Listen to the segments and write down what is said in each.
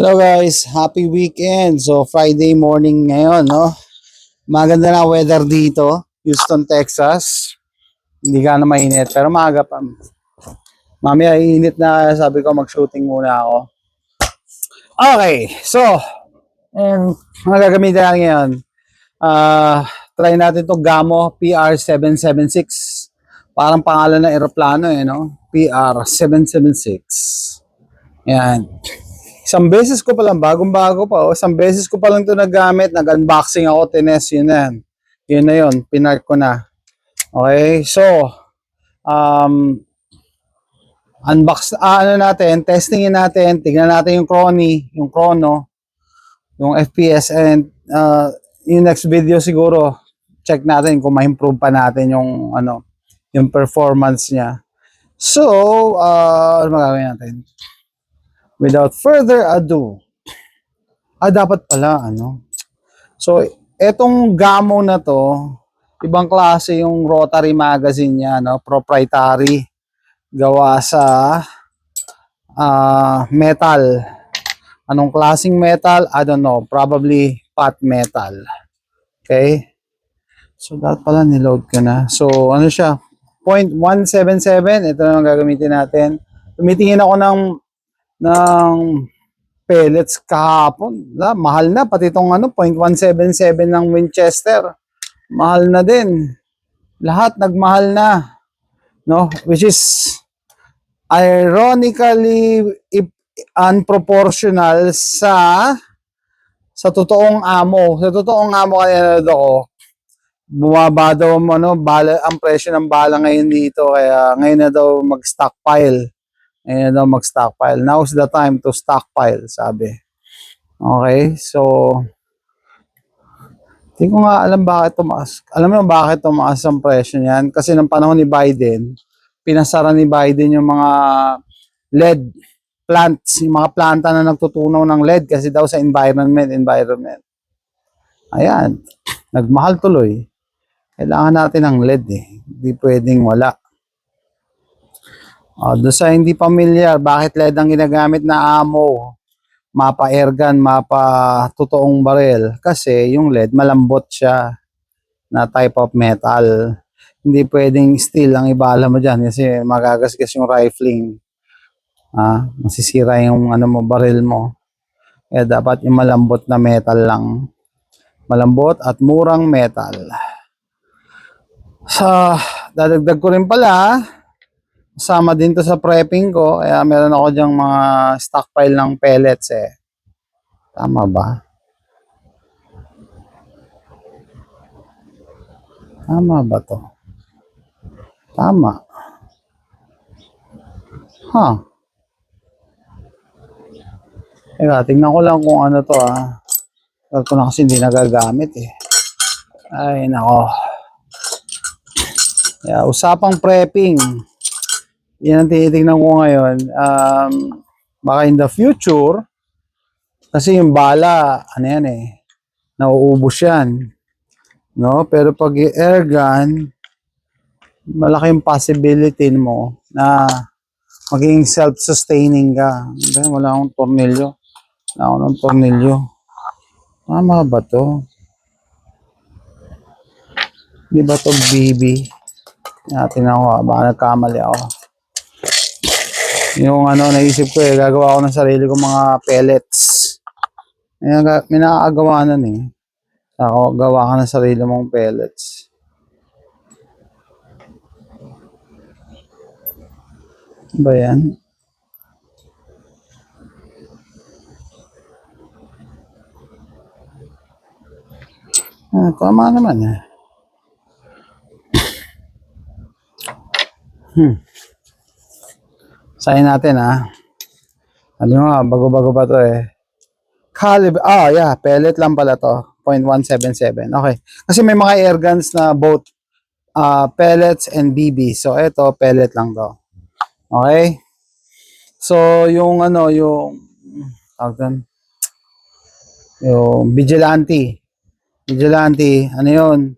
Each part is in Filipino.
Hello guys, happy weekend. So Friday morning ngayon, no? Maganda na weather dito, Houston, Texas. Hindi ka na mainit, pero maaga pa. Mamaya iinit na, sabi ko mag-shooting muna ako. Okay, so, and mga gagamitin natin ngayon. Try natin to Gamo PR776. Parang pangalan ng eroplano no? PR776. Yan. Isang beses ko pa lang, bagong-bago pa. Isang beses ko pa lang ito nagamit. Nag-unboxing ako, tines, yun na yan. Yun na yun, pinark ko na. Okay, so, testingin natin, tignan natin yung chrono, yung FPS, and yung next video siguro, check natin kung ma-improve pa natin yung, yung performance niya. So, ano magagawin natin? Without further ado, dapat pala, So, etong Gamo na to, ibang klase yung rotary magazine niya, proprietary, gawa sa metal. Anong klaseng metal? I don't know, probably pot metal. Okay? So, dapat pala niload ko na. So, ano siya? 0.177, ito na ang gagamitin natin. Tumitingin ako ng pellets kahapon. Mahal na pati itong 0.177 ng Winchester. Mahal na din. Lahat nagmahal na. No? Which is ironically unproportional sa totoong amo. Sa totoong amo kaya ako, bumaba daw ang presyo ng bala ngayon dito, kaya ngayon na daw mag-stockpile. Now's the time to stockpile, sabi. Okay, so hindi ko nga alam bakit tumaas. Alam mo bakit tumaas ang presyo niyan? Kasi ng panahon ni Biden, pinasara ni Biden yung mga LED plants, yung mga planta na nagtutunaw ng LED kasi daw sa environment. Ayan, nagmahal tuloy. Kailangan natin ng LED Hindi pwedeng wala. Doon sa hindi pamilyar, bakit LED ang ginagamit na ammo? Mapa airgun, mapa totoong baril. Kasi yung LED malambot siya na type of metal. Hindi pwedeng steel ang ibala mo dyan kasi magagasgas yung rifling. Masisira yung baril mo. Kaya dapat yung malambot na metal lang. Malambot at murang metal. Dadagdag ko rin pala, kasama din to sa prepping ko, kaya meron ako dyang mga stockpile ng pellets Tama ba? Tama ba to? Tama. Tingnan ko lang kung ano to Tagal ko na kasi hindi nagagamit Ay, nako. Usapang prepping. Yan ang tinitingnan ko ngayon. Baka in the future, kasi yung bala, nauubos yan. No? Pero pag i-air gun, malaki yung possibility mo na maging self-sustaining ka. Wala akong tornilyo. Tama ba to? Di ba to BB? Tingnan ko, baka nagkamali ako. Yung naisip ko gagawa ko ng sarili kong mga pellets. May nakakagawa nun Ako, gawa ka ng sarili mong pellets. Ba yan? Tama naman Sayin natin Ano nga, bago-bago pa to Caliber, pellet lang pala to. 0.177. Okay. Kasi may mga air guns na both pellets and BB. So, ito, pellet lang to. Okay? So, yung vigilante. Ano yun?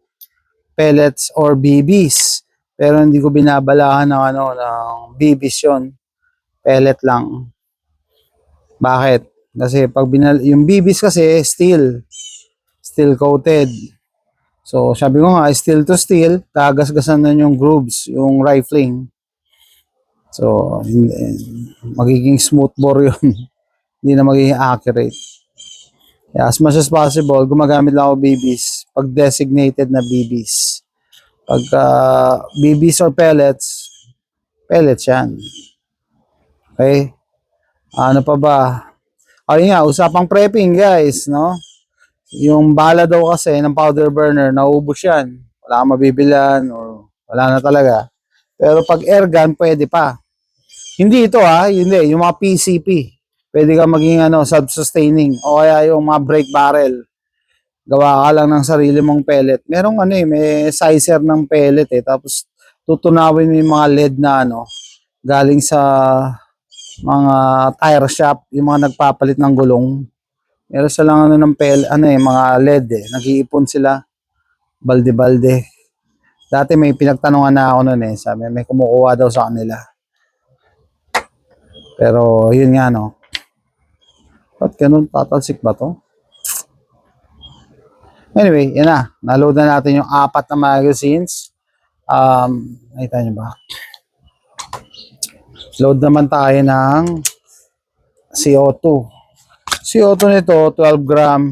Pellets or BBs. Pero hindi ko binabalahan ng BBs yun. Pellet lang. Bakit? Kasi pag yung BBs kasi steel coated. So sabi ko nga, steel to steel, kagasgasan na yung grooves, yung rifling. So magiging smooth bore yun. Hindi na magiging accurate. Yeah, as much as possible, gumagamit lang ako BBs pag designated na BBs. Pag BBs or pellets yan. Okay? Ano pa ba? Ayun nga, usapang prepping guys, no? Yung bala daw kasi ng powder burner, naubos yan. Wala kang mabibilan or wala na talaga. Pero pag air gun, pwede pa. Hindi ito hindi. Yung mga PCP. Pwede ka maging self-sustaining. O kaya yung mga brake barrel. Gawa ka lang ng sarili mong pellet. Merong may sizer ng pellet Tapos tutunawin mo yung mga LED na galing sa mga tire shop, yung mga nagpapalit ng gulong. Meron silang ng mga LED Nag-iipon sila. Balde-balde. Dati may pinagtanungan na ako noon Sabi may kumukuha daw sa kanila. Pero yun nga Ba't ganun? Tatalsik ba to? Anyway, yan na. Naload na natin yung 4 na magazines. Nakita nyo ba? Load naman tayo ng CO2. CO2 nito, 12 gram.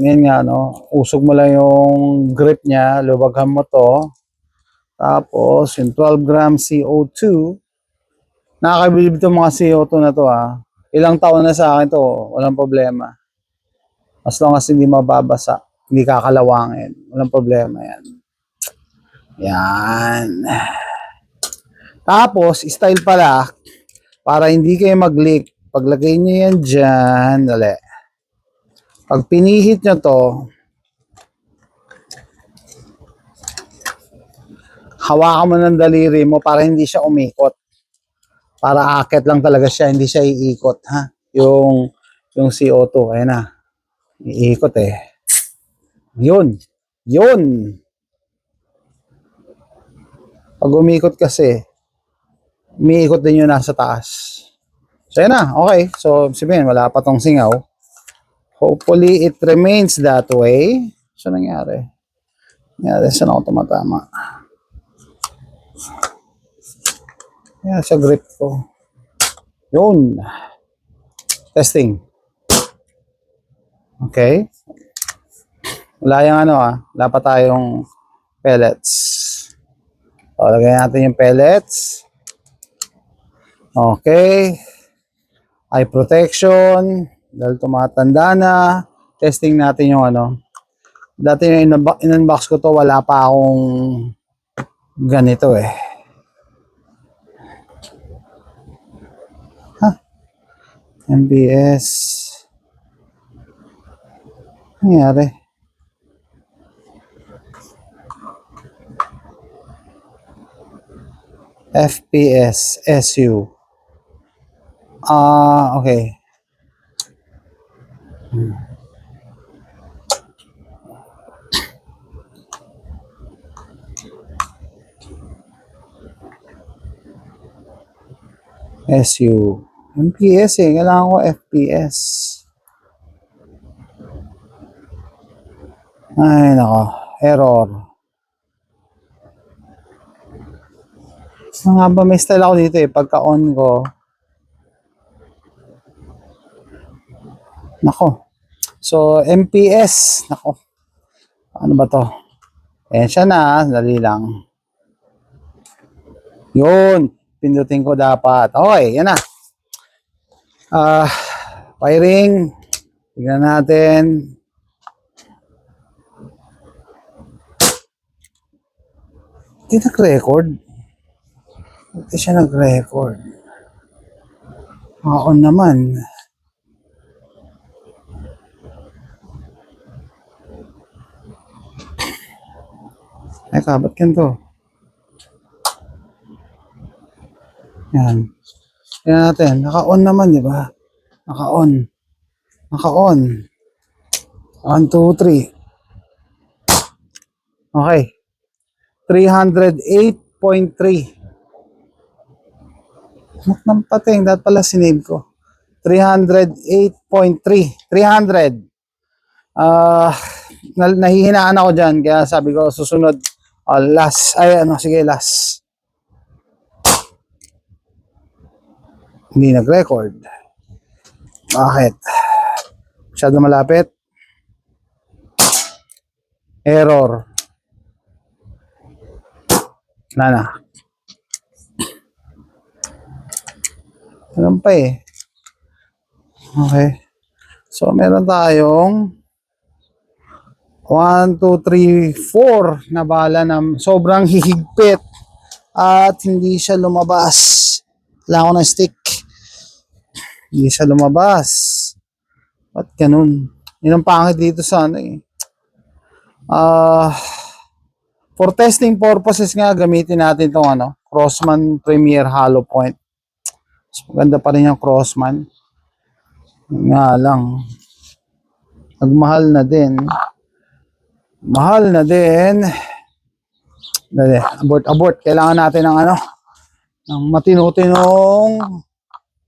Yan nga, usog mo lang yung grip niya, lubaghan mo to. Tapos, yung 12 gram CO2, nakakabilib itong mga CO2 na to Ilang taon na sa akin to, walang problema. As long as hindi mababasa, hindi kakalawangin, walang problema yan. Yan. Tapos, style pala, para hindi kayo mag-leak, paglagay nyo yan dyan, dali. Pag pinihit nyo to, hawakan mo ng daliri mo para hindi siya umikot. Para akit lang talaga siya, hindi siya iikot, Yung CO2, ayan na. Iikot Yun. Pag umikot kasi, umiikot din yun nasa taas. So, ayan na. Okay. So, sabihin, wala pa tong singaw. Hopefully, it remains that way. So, nangyari? Saan ako tumatama? Yan, sa grip ko. Yun. Testing. Okay. Wala yung wala pa tayong pellets. So, lagyan natin yung pellets. Okay. Eye protection. Dahil tumatanda na. Testing natin yung Dati yung in-unbox ko to, wala pa akong ganito MBS. Nangyari? FPS, SU. Okay. SU. MPS kailangan ko FPS. Ay, nako. Error. Nga ba, may style ako dito pagka-on ko. Nako. So, MPS. Nako. Ano ba to? Ayan siya na. Dali lang. Yun. Pindutin ko dapat. Okay, yan na. Wiring. Tignan natin. Hindi nag-record. Hindi siya nag-record. On naman. Ba't ganito? Yan. Tignan natin. Naka-on naman, di ba? Naka-on. 1, 2, 3. Okay. 308.3. Ng pating. Dapat pala sinave ko. 308.3. 300. Nahihinaan ako dyan. Kaya sabi ko, susunod. Last. Ay, ano, sige, last. Hindi nag-record. Bakit? Masyado malapit. Error. Na. Ganun pa eh. Okay. So, meron tayong 1, 2, 3, 4 na bala na sobrang hihigpit at hindi siya lumabas. Wala ko ng stick. Hindi siya lumabas. Ba't ganun? Yun ang pangit dito sa ano eh. For testing purposes nga, gamitin natin itong ano, Crossman Premier Hollow Point. So, maganda pa rin yung Crossman. Nga lang. Nagmahal na din. Mahal na din. Abort. Kailangan natin ng ano, ng matino-tinong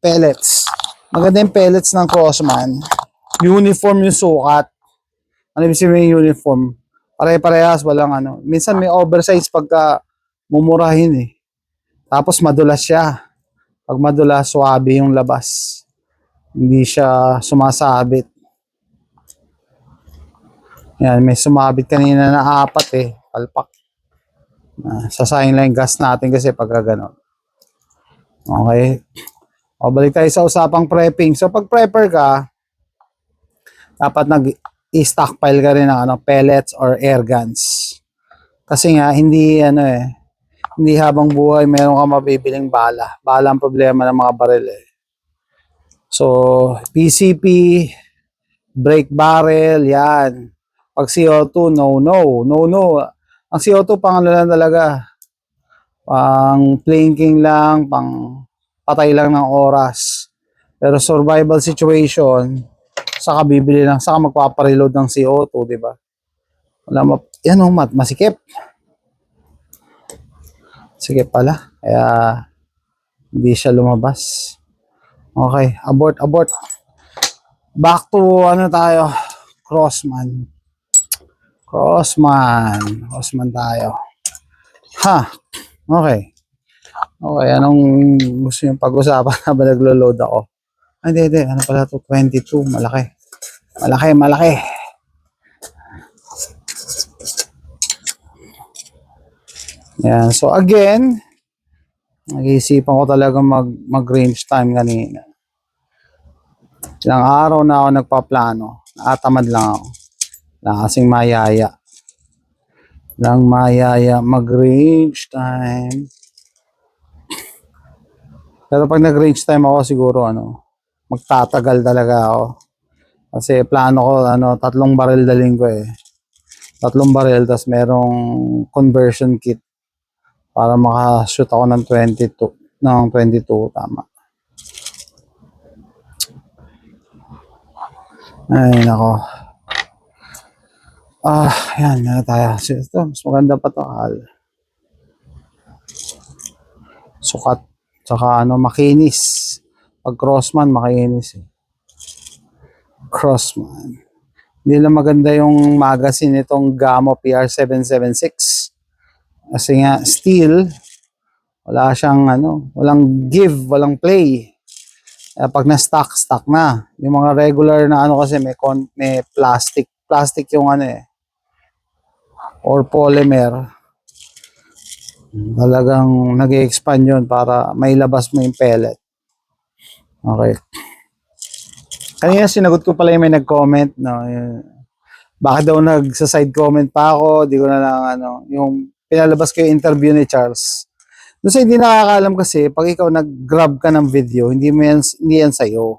pellets. Maganda yung pellets ng Crossman. Uniform yung sukat. Ano ibig sabihin yung uniform? Pare-parehas, walang ano. Minsan may oversize pagka mumurahin eh. Tapos madulas siya. Pag madulas, suwabe yung labas. Hindi siya sumasabit. Yan, may sumabit kanina na 4 eh. Palpak. Sasayang lang yung gas natin kasi pagka gano'n. Okay. O, balik tayo sa usapang prepping. So, pag prepper ka, dapat nag-stockpile ka rin ng ano, pellets or air guns. Kasi nga, hindi habang buhay meron ka mabibiling bala. Bala ang problema ng mga baril eh. So, PCP, brake barrel, yan. Pag CO2, no. Ang CO2, pang ano lang talaga, pang plinking lang, pang patay lang ng oras. Pero survival situation, saka bibili lang, saka magpapareload ng CO2, di ba? Yan o, masikip. Sikip pala. Kaya, hindi siya lumabas. Okay, abort. Back to, tayo, Crossman tayo. Okay. Okay, anong gusto nyo pag-usapan habang naglo-load ako? Hindi. Ano pala ito? 22. Malaki. Yan. So, again, nag-iisipan ko talaga mag-range time kanina. Ilang araw na ako nagpaplano. Nakatamad lang ako. Wala kasing mayaya. Mag-range time. Pero pag nag-range time ako siguro magtatagal talaga ako. Kasi plano ko 3 baril daling ko eh. 3 baril tas merong conversion kit para maka-shoot ako ng 22 tama. Ay nako. Yan na tayo. Ito, mas maganda pa to. Sukat. Tsaka makinis. Pag Crossman, makinis eh. Crossman. Hindi lang maganda yung magazine itong Gamo PR776. Kasi nga, steel, wala siyang walang give, walang play. Pag na-stock, stock na. Yung mga regular na kasi may plastic yung or polymer. Talagang nag-expand yun para mailabas mo yung pellet. Okay. Kanina sinagot ko pala yung may nag-comment, bakit daw nagsa-side comment pa ako, di ko na lang yung pinalabas ko yung interview ni Charles. Doon sa hindi nakakaalam kasi, pag ikaw nag-grab ka ng video, hindi yan sa'yo.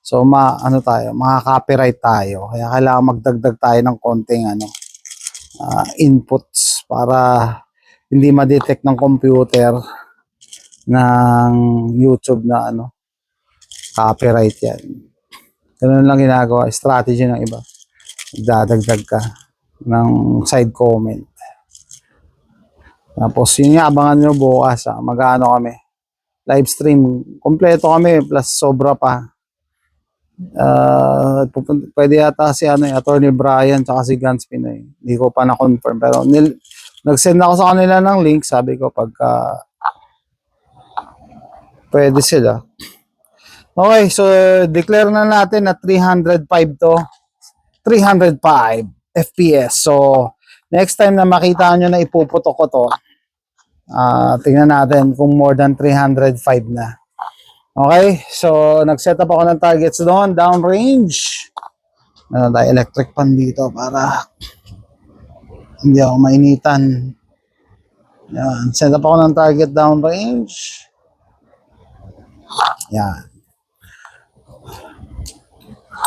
So, maka-copyright tayo. Kaya kailangan magdagdag tayo ng konting inputs para hindi ma-detect ng computer ng YouTube na copyright yan. Ganun lang ginagawa, strategy ng iba. Dadagdag ka ng side comment. Tapos yun nga, abangan nyo bukas. Mag-ano kami. Live stream. Kompleto kami plus sobra pa. Pwede yata si Attorney Brian tsaka si Gans Pinoy. Hindi ko pa na-confirm. Pero nag-send ako sa kanila ng link. Sabi ko pagka pwede sila. Okay, so declare na natin na 305 to. 305 FPS. So, next time na makita nyo na ipuputok ko to, tingnan natin kung more than 305 na. Okay, so nag-set up ako ng targets doon, downrange. Meron tayo electric pan dito para hindi ako mainitan. Yan, set up ako ng target downrange. Yan.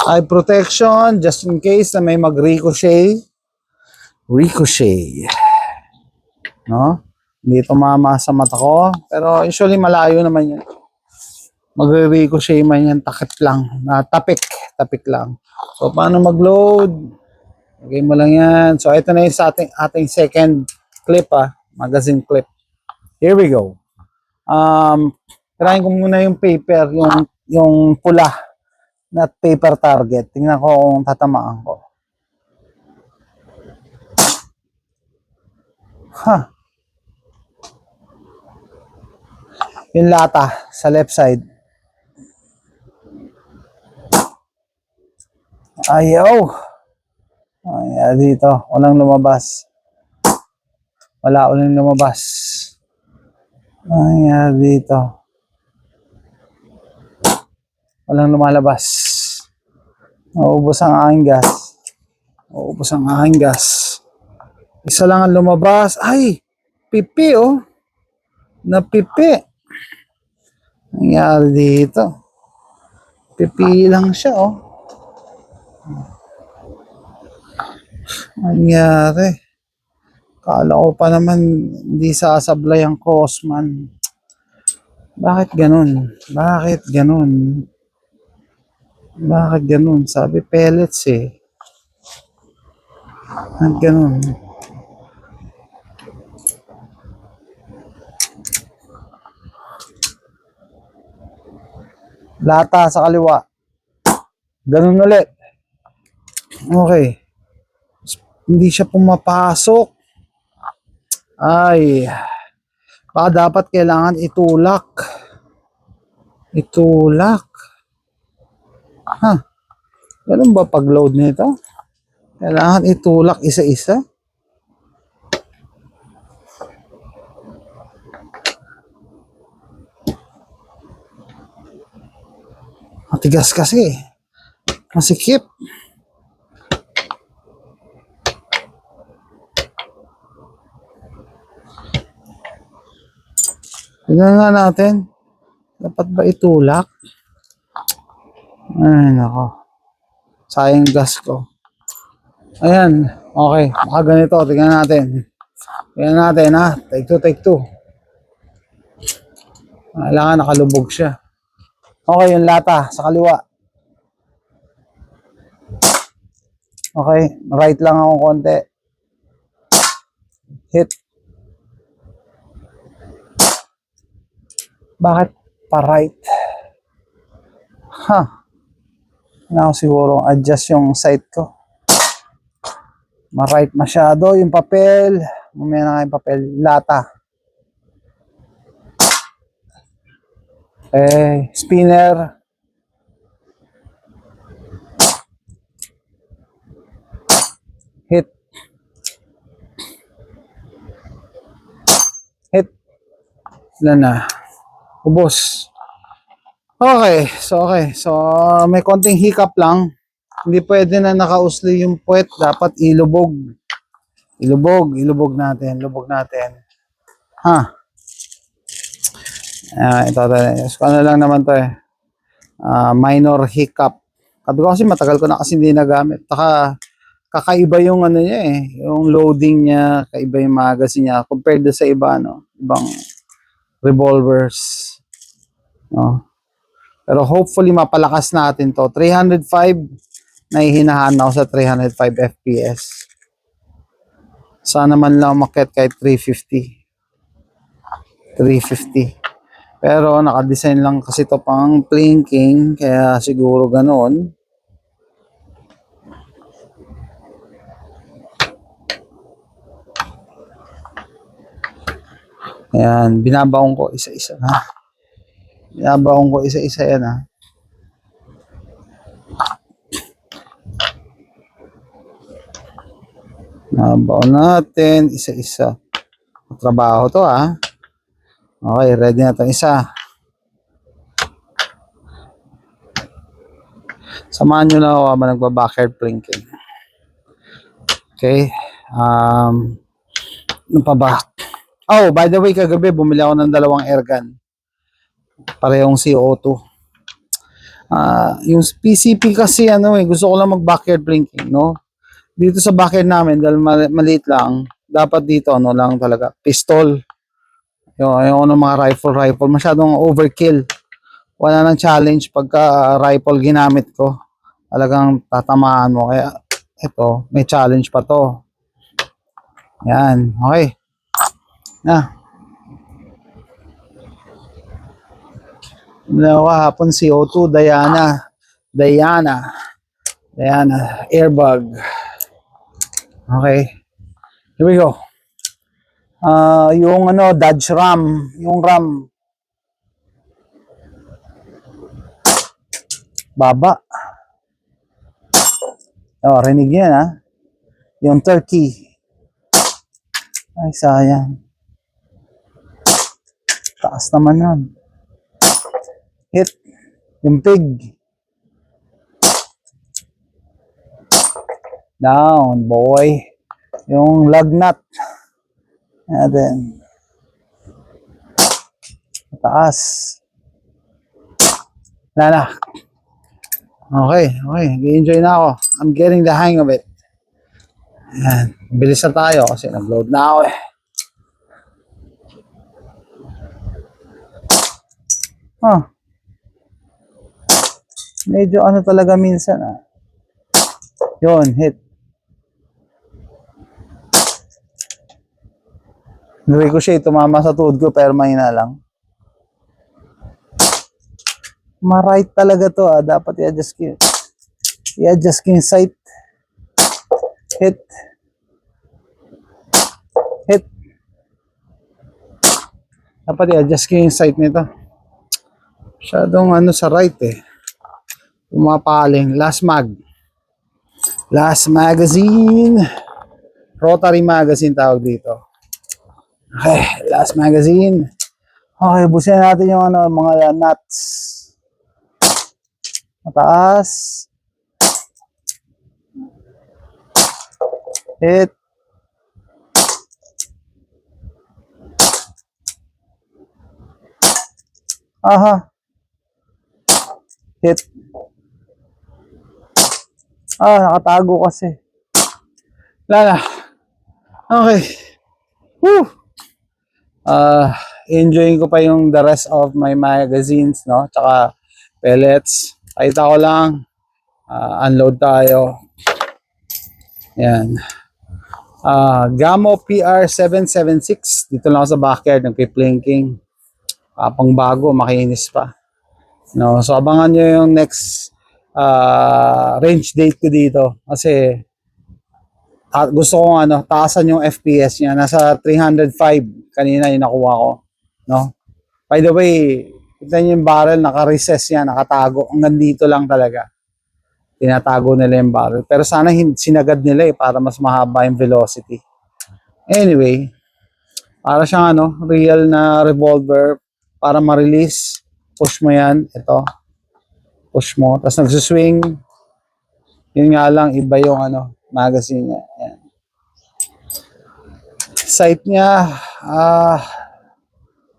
Eye protection, just in case na may mag-ricochet. Ricochet. No? Hindi tumama sa mata ko. Pero usually malayo naman yun. Mag-ricochet man yan, takip lang. Tapik lang. So, paano mag-load? Okay mo lang yan. So, ito na yung sa ating second clip, magazine clip. Here we go. Trying ko muna yung paper, yung pula na paper target. Tingnan ko kung tatamaan ko. Yung lata sa left side. Ayaw. Ayan, dito. Walang lumabas. Wala uling lumabas. Ayan, dito. Walang lumalabas. Naubos ang aking gas. Naubos ang aking gas. Isa lang ang lumabas. Ay! Pipi, oh. Napipi. Nangyari dito. Pipi lang siya, oh. Nangyari. Kala ko pa naman hindi sasablay ang crossman. Bakit ganun? Bakit ganun? Bakit ganun? Sabi pellets eh. Bakit ganun? Lata sa kaliwa. Ganun ulit. Okay. Hindi siya pumapasok. Ay. Baka dapat kailangan itulak. Itulak. Ganun ba pag-load nito? Kailangan itulak isa-isa? Matigas kasi. Masikip. Tignan nga natin. Dapat ba itulak? Ay, nako. Sayang gas ko. Ayan. Okay. Baka ganito. Tignan natin. Tignan natin, ha. Take two, take two. Kailangan nakalubog siya. Okay, yung lata sa kaliwa. Okay. Right lang ako konti. Hit. Bakit pa-right? Kailangan siguro adjust yung sight ko. Ma-right masyado yung papel. Mamaya na nga yung papel. Lata. Spinner. Hit. Hit. Ilan na? Ubos. Okay. So, may konting hiccup lang. Hindi pwede na nakausli yung puwet. Dapat ilubog. Ilubog natin. Ito. So, ano lang naman to eh. Minor hiccup. Sabi ko kasi matagal ko na kasi hindi nagamit. Kakaiba yung ano niya eh. Yung loading niya, kaiba yung magazine niya. Compared sa iba, ibang revolvers. No? Pero hopefully mapalakas natin to. 305, nahihinahan ako sa 305 FPS. Sana man lang umakyat kahit 350. Pero naka-design lang kasi to pang plinking, kaya siguro ganoon. Ayan, binabaong ko isa-isa ha. Binabaong ko isa-isa yan ha. Binabaong natin isa-isa. Trabaho to ha. Okay, ready na itong isa. Samahan nyo na ako habang nagba-backyard plinking. Okay. Ano pa ba? Oh, by the way, kagabi bumili ako ng dalawang airgun. Parehong CO2. Yung PCP kasi gusto ko lang mag-backyard plinking, no? Dito sa backyard namin, dahil maliit lang, dapat dito lang talaga, pistol. Yung mga rifle, masyadong overkill. Wala nang challenge pagka rifle ginamit ko. Talagang tatamaan mo. Kaya ito, may challenge pa to. Yan, okay. Hapon CO2, Diana, airbag. Okay. Here we go. Yung Dodge Ram, yung Ram. Baba. Oh, rinig yan ha. Yung turkey. Ay, sayang. Taas naman yun. Hit. Yung pig. Down, boy. Yung lug nut. And then. Taas. Lala. Okay. Enjoy na ako. I'm getting the hang of it. Ayan. Bilis na tayo kasi nag-load na ako eh. Medyo talaga minsan Yun, hit. Ricochet, tumama sa tuhod ko pero mahina lang. Ma-right talaga to dapat i-adjust ko yung sight. Hit. Dapat i-adjust ko yung sight nito. Masyadong sa right eh. Pumapaling. Last magazine. Rotary magazine tawag dito. Okay, last magazine. Okay, busin natin yung mga nuts. Mataas. Hit. Hit. Nakatago kasi. Wala na. Okay. Woo! Enjoying ko pa yung the rest of my magazines, no? Tsaka pellets. Kahita ko lang. Unload tayo. Yan. Gamo PR776. Dito lang ako sa backyard. Nagpi-plinking. Pang bago. Makinis pa. No? So, abangan nyo yung next range date ko dito. Kasi gusto kong taasan yung FPS niya. Nasa 305 kanina yung nakuha ko. No? By the way, kita niyo yung barrel, naka-recess yan, nakatago. Hanggang dito lang talaga. Tinatago nila yung barrel. Pero sana sinagad nila para mas mahaba yung velocity. Anyway, para siyang real na revolver para ma-release. Push mo yan. Ito. Push mo. Tapos nagsuswing. Yun nga lang, iba yung magazine niya. Ayan. Sight niya,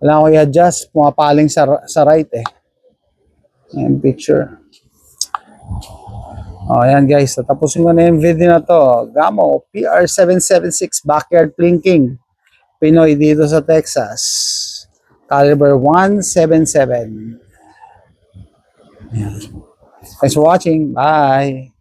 wala ko i-adjust. Pumapaling sa right eh. Ayan, picture. Ayan guys, tapusin ko na yung video na to. Gamo, PR776 Backyard Plinking. Pinoy dito sa Texas. Caliber 177. Ayan. Thanks for watching. Bye.